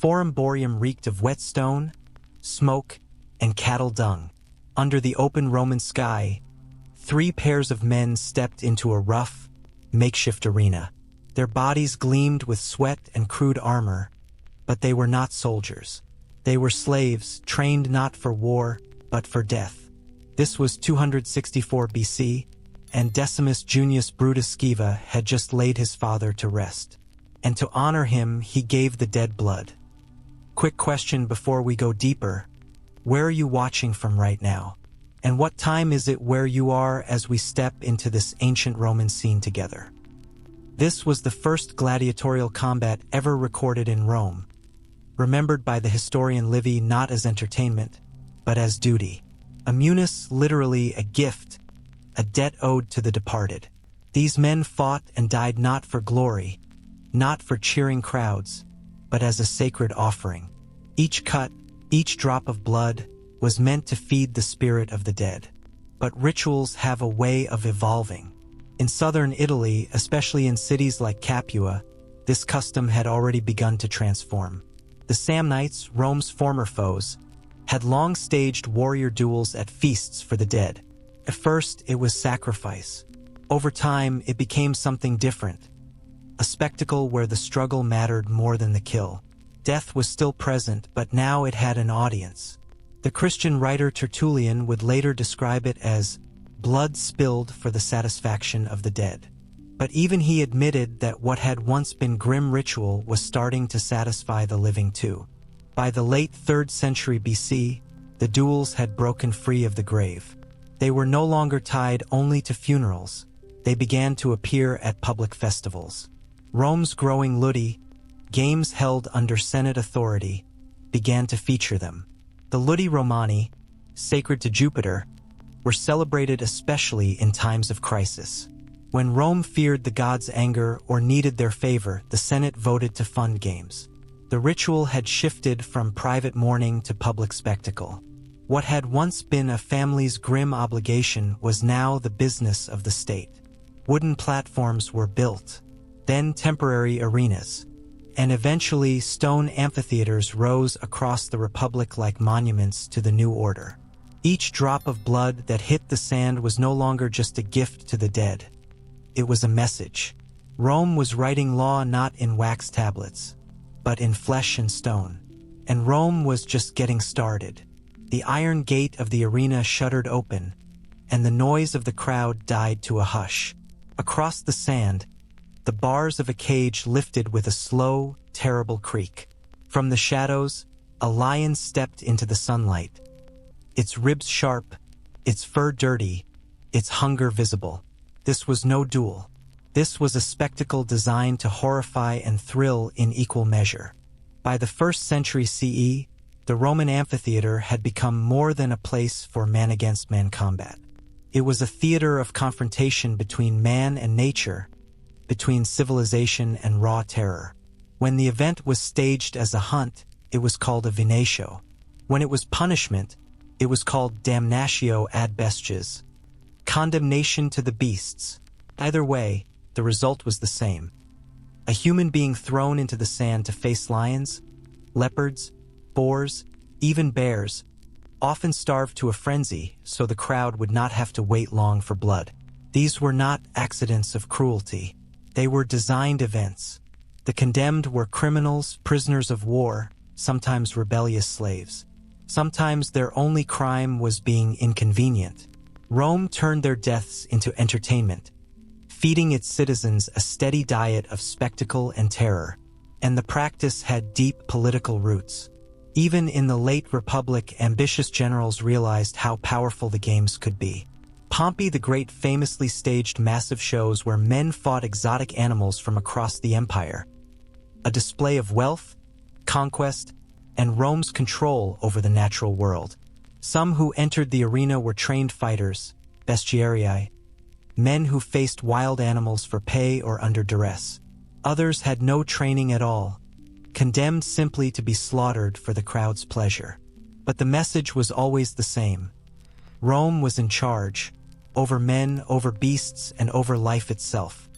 Forum Boarium reeked of whetstone, smoke, and cattle dung. Under the open Roman sky, 3 pairs of men stepped into a rough, makeshift arena. Their bodies gleamed with sweat and crude armor, but they were not soldiers. They were slaves, trained not for war, but for death. This was 264 BC, and Decimus Junius Brutus Scaeva had just laid his father to rest. And to honor him, he gave the dead blood. Quick question before we go deeper. Where are you watching from right now? And what time is it where you are as we step into this ancient Roman scene together? This was the first gladiatorial combat ever recorded in Rome, remembered by the historian Livy not as entertainment, but as duty. A munus, literally a gift, a debt owed to the departed. These men fought and died not for glory, not for cheering crowds, but as a sacred offering. Each cut, each drop of blood, was meant to feed the spirit of the dead. But rituals have a way of evolving. In southern Italy, especially in cities like Capua, this custom had already begun to transform. The Samnites, Rome's former foes, had long staged warrior duels at feasts for the dead. At first, it was sacrifice. Over time, it became something different. A spectacle where the struggle mattered more than the kill. Death was still present, but now it had an audience. The Christian writer Tertullian would later describe it as blood spilled for the satisfaction of the dead. But even he admitted that what had once been grim ritual was starting to satisfy the living too. By the late 3rd century BC, the duels had broken free of the grave. They were no longer tied only to funerals. They began to appear at public festivals. Rome's growing ludi, games held under Senate authority, began to feature them. The Ludi Romani, sacred to Jupiter, were celebrated especially in times of crisis. When Rome feared the gods' anger or needed their favor, the Senate voted to fund games. The ritual had shifted from private mourning to public spectacle. What had once been a family's grim obligation was now the business of the state. Wooden platforms were built, then temporary arenas, and eventually stone amphitheaters rose across the Republic like monuments to the new order. Each drop of blood that hit the sand was no longer just a gift to the dead. It was a message. Rome was writing law not in wax tablets, but in flesh and stone. And Rome was just getting started. The iron gate of the arena shuddered open, and the noise of the crowd died to a hush. Across the sand, the bars of a cage lifted with a slow, terrible creak. From the shadows, a lion stepped into the sunlight. Its ribs sharp, its fur dirty, its hunger visible. This was no duel. This was a spectacle designed to horrify and thrill in equal measure. By the 1st century CE, the Roman amphitheater had become more than a place for man-against-man combat. It was a theater of confrontation between man and nature, between civilization and raw terror. When the event was staged as a hunt, it was called a venatio. When it was punishment, it was called damnatio ad bestias, condemnation to the beasts. Either way, the result was the same. A human being thrown into the sand to face lions, leopards, boars, even bears, often starved to a frenzy so the crowd would not have to wait long for blood. These were not accidents of cruelty. They were designed events. The condemned were criminals, prisoners of war, sometimes rebellious slaves. Sometimes their only crime was being inconvenient. Rome turned their deaths into entertainment, feeding its citizens a steady diet of spectacle and terror, and the practice had deep political roots. Even in the late Republic, ambitious generals realized how powerful the games could be. Pompey the Great famously staged massive shows where men fought exotic animals from across the empire, a display of wealth, conquest, and Rome's control over the natural world. Some who entered the arena were trained fighters, bestiarii, men who faced wild animals for pay or under duress. Others had no training at all, condemned simply to be slaughtered for the crowd's pleasure. But the message was always the same. Rome was in charge, over men, over beasts, and over life itself.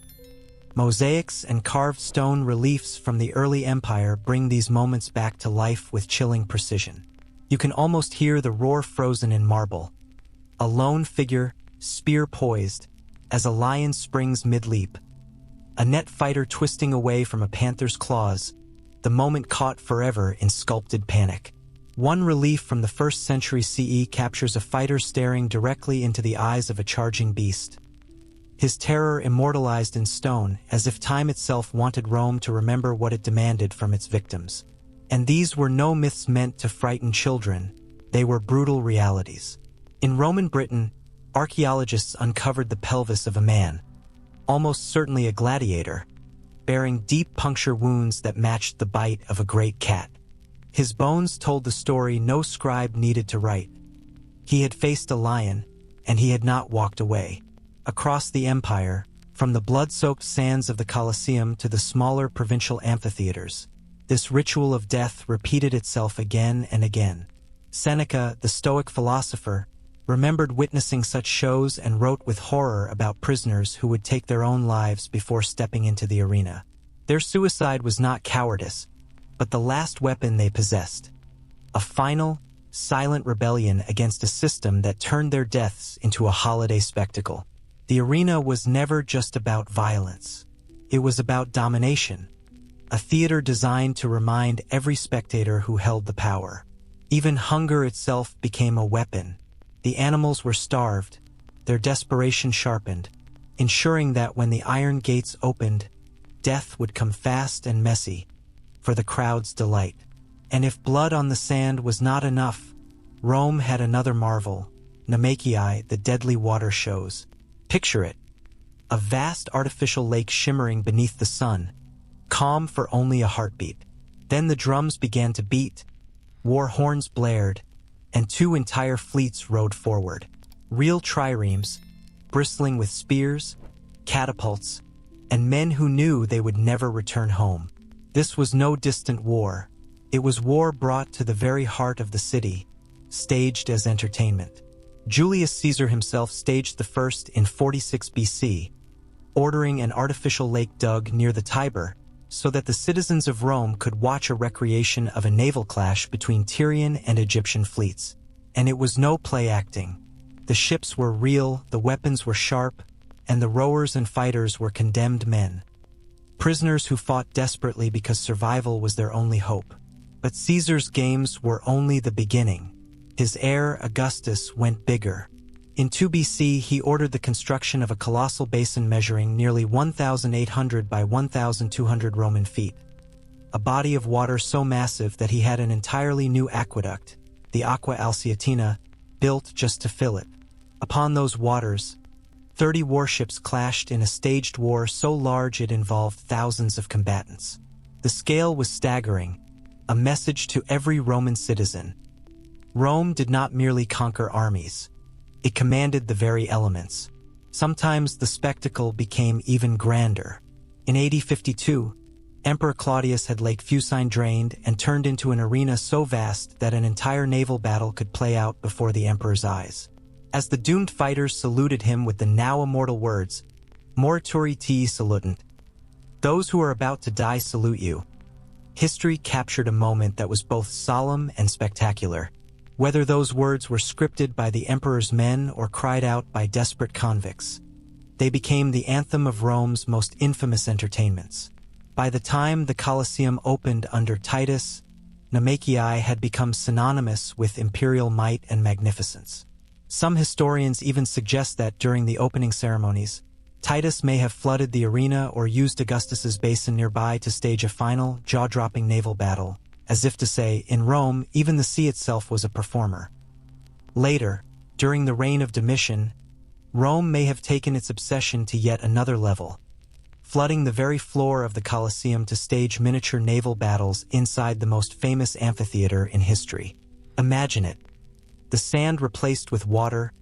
Mosaics and carved stone reliefs from the early empire bring these moments back to life with chilling precision. You can almost hear the roar frozen in marble. A lone figure, spear poised, as a lion springs mid-leap. A net fighter twisting away from a panther's claws, the moment caught forever in sculpted panic. One relief from the 1st century CE captures a fighter staring directly into the eyes of a charging beast. His terror immortalized in stone, as if time itself wanted Rome to remember what it demanded from its victims. And these were no myths meant to frighten children, they were brutal realities. In Roman Britain, archaeologists uncovered the pelvis of a man, almost certainly a gladiator, bearing deep puncture wounds that matched the bite of a great cat. His bones told the story no scribe needed to write. He had faced a lion, and he had not walked away. Across the empire, from the blood-soaked sands of the Colosseum to the smaller provincial amphitheaters, this ritual of death repeated itself again and again. Seneca, the Stoic philosopher, remembered witnessing such shows and wrote with horror about prisoners who would take their own lives before stepping into the arena. Their suicide was not cowardice, but the last weapon they possessed. A final, silent rebellion against a system that turned their deaths into a holiday spectacle. The arena was never just about violence. It was about domination, a theater designed to remind every spectator who held the power. Even hunger itself became a weapon. The animals were starved, their desperation sharpened, ensuring that when the iron gates opened, death would come fast and messy, for the crowd's delight. And if blood on the sand was not enough, Rome had another marvel, Namakii, the deadly water shows. Picture it, a vast artificial lake shimmering beneath the sun, calm for only a heartbeat. Then the drums began to beat, war horns blared, and 2 entire fleets rode forward. Real triremes, bristling with spears, catapults, and men who knew they would never return home. This was no distant war. It was war brought to the very heart of the city, staged as entertainment. Julius Caesar himself staged the first in 46 BC, ordering an artificial lake dug near the Tiber so that the citizens of Rome could watch a recreation of a naval clash between Tyrian and Egyptian fleets. And it was no play acting. The ships were real, the weapons were sharp, and the rowers and fighters were condemned men. Prisoners who fought desperately because survival was their only hope. But Caesar's games were only the beginning. His heir, Augustus, went bigger. In 2 BC, he ordered the construction of a colossal basin measuring nearly 1,800 by 1,200 Roman feet. A body of water so massive that he had an entirely new aqueduct, the Aqua Alsietina, built just to fill it. Upon those waters, 30 warships clashed in a staged war so large it involved thousands of combatants. The scale was staggering, a message to every Roman citizen. Rome did not merely conquer armies. It commanded the very elements. Sometimes the spectacle became even grander. In AD 52, Emperor Claudius had Lake Fucine drained and turned into an arena so vast that an entire naval battle could play out before the emperor's eyes. As the doomed fighters saluted him with the now immortal words, Morituri te salutant, those who are about to die salute you, history captured a moment that was both solemn and spectacular. Whether those words were scripted by the emperor's men or cried out by desperate convicts, they became the anthem of Rome's most infamous entertainments. By the time the Colosseum opened under Titus, Namakii had become synonymous with imperial might and magnificence. Some historians even suggest that during the opening ceremonies, Titus may have flooded the arena or used Augustus's basin nearby to stage a final, jaw-dropping naval battle, as if to say, in Rome, even the sea itself was a performer. Later, during the reign of Domitian, Rome may have taken its obsession to yet another level, flooding the very floor of the Colosseum to stage miniature naval battles inside the most famous amphitheater in history. Imagine it. The sand replaced with water,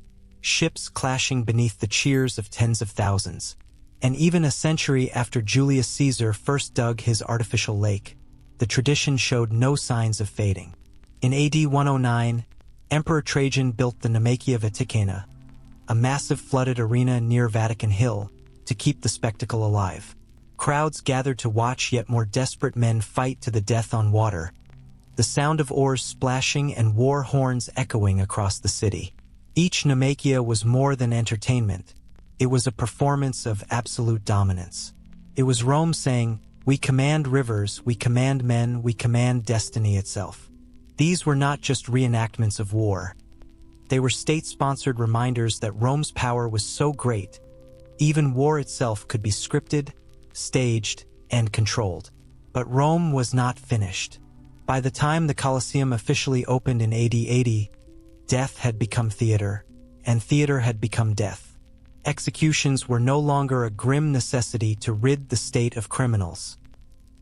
ships clashing beneath the cheers of tens of thousands. And even a century after Julius Caesar first dug his artificial lake, the tradition showed no signs of fading. In AD 109, Emperor Trajan built the Namakea Vaticana, a massive flooded arena near Vatican Hill, to keep the spectacle alive. Crowds gathered to watch yet more desperate men fight to the death on water, the sound of oars splashing and war horns echoing across the city. Each Namekia was more than entertainment. It was a performance of absolute dominance. It was Rome saying, "We command rivers, we command men, we command destiny itself." These were not just reenactments of war. They were state-sponsored reminders that Rome's power was so great, even war itself could be scripted, staged, and controlled. But Rome was not finished. By the time the Colosseum officially opened in AD 80, death had become theater, and theater had become death. Executions were no longer a grim necessity to rid the state of criminals.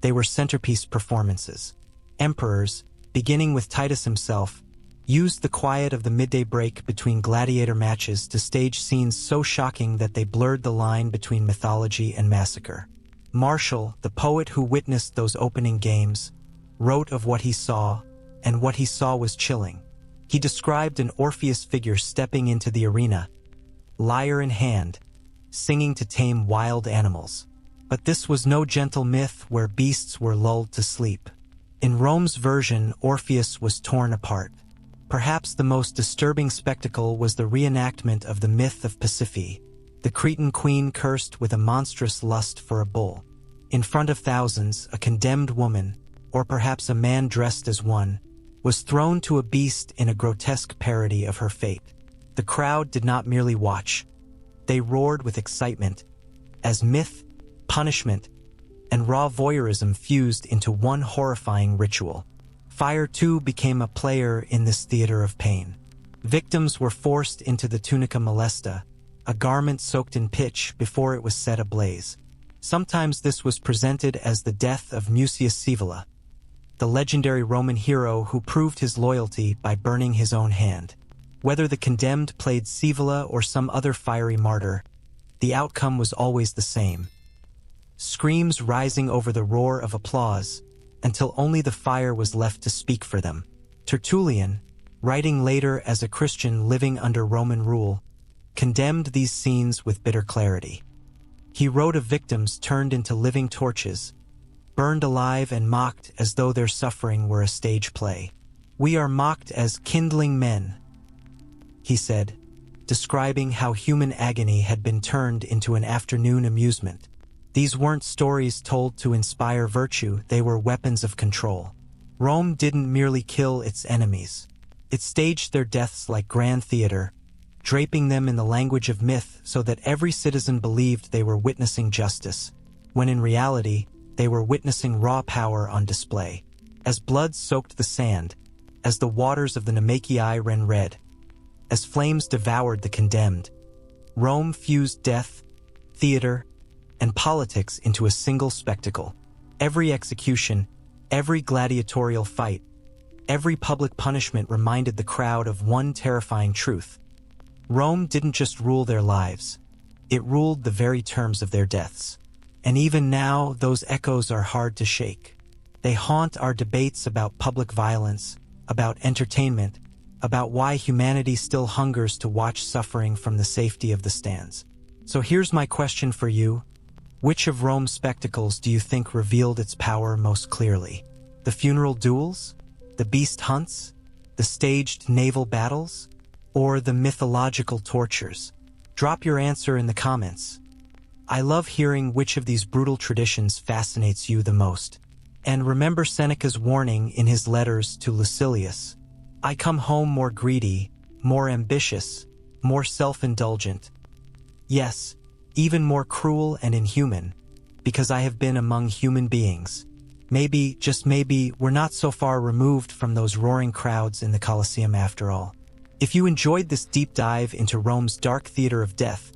They were centerpiece performances. Emperors, beginning with Titus himself, used the quiet of the midday break between gladiator matches to stage scenes so shocking that they blurred the line between mythology and massacre. Martial, the poet who witnessed those opening games, wrote of what he saw, and what he saw was chilling. He described an Orpheus figure stepping into the arena, lyre in hand, singing to tame wild animals. But this was no gentle myth where beasts were lulled to sleep. In Rome's version, Orpheus was torn apart. Perhaps the most disturbing spectacle was the reenactment of the myth of Pasiphae, the Cretan queen cursed with a monstrous lust for a bull. In front of thousands, a condemned woman, or perhaps a man dressed as one, was thrown to a beast in a grotesque parody of her fate. The crowd did not merely watch. They roared with excitement, as myth, punishment, and raw voyeurism fused into one horrifying ritual. Fire, too, became a player in this theater of pain. Victims were forced into the tunica molesta, a garment soaked in pitch before it was set ablaze. Sometimes this was presented as the death of Mucius Scaevola, the legendary Roman hero who proved his loyalty by burning his own hand. Whether the condemned played Scaevola or some other fiery martyr, the outcome was always the same. Screams rising over the roar of applause, until only the fire was left to speak for them. Tertullian, writing later as a Christian living under Roman rule, condemned these scenes with bitter clarity. He wrote of victims turned into living torches, burned alive and mocked as though their suffering were a stage play. "We are mocked as kindling men," he said, describing how human agony had been turned into an afternoon amusement. These weren't stories told to inspire virtue, they were weapons of control. Rome didn't merely kill its enemies. It staged their deaths like grand theater, draping them in the language of myth so that every citizen believed they were witnessing justice, when in reality, they were witnessing raw power on display. As blood soaked the sand, as the waters of the Namekiai ran red, as flames devoured the condemned, Rome fused death, theater, and politics into a single spectacle. Every execution, every gladiatorial fight, every public punishment reminded the crowd of one terrifying truth. Rome didn't just rule their lives, it ruled the very terms of their deaths. And even now, those echoes are hard to shake. They haunt our debates about public violence, about entertainment, about why humanity still hungers to watch suffering from the safety of the stands. So here's my question for you. Which of Rome's spectacles do you think revealed its power most clearly? The funeral duels? The beast hunts? The staged naval battles? Or the mythological tortures? Drop your answer in the comments. I love hearing which of these brutal traditions fascinates you the most. And remember Seneca's warning in his letters to Lucilius. I come home more greedy, more ambitious, more self-indulgent. Yes, even more cruel and inhuman, because I have been among human beings. Maybe, just maybe, we're not so far removed from those roaring crowds in the Colosseum after all. If you enjoyed this deep dive into Rome's dark theater of death,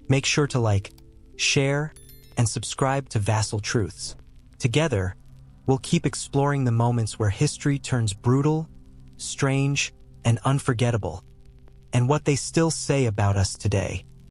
make sure to like, share, and subscribe to Vassal Truths. Together, we'll keep exploring the moments where history turns brutal, strange, and unforgettable, and what they still say about us today.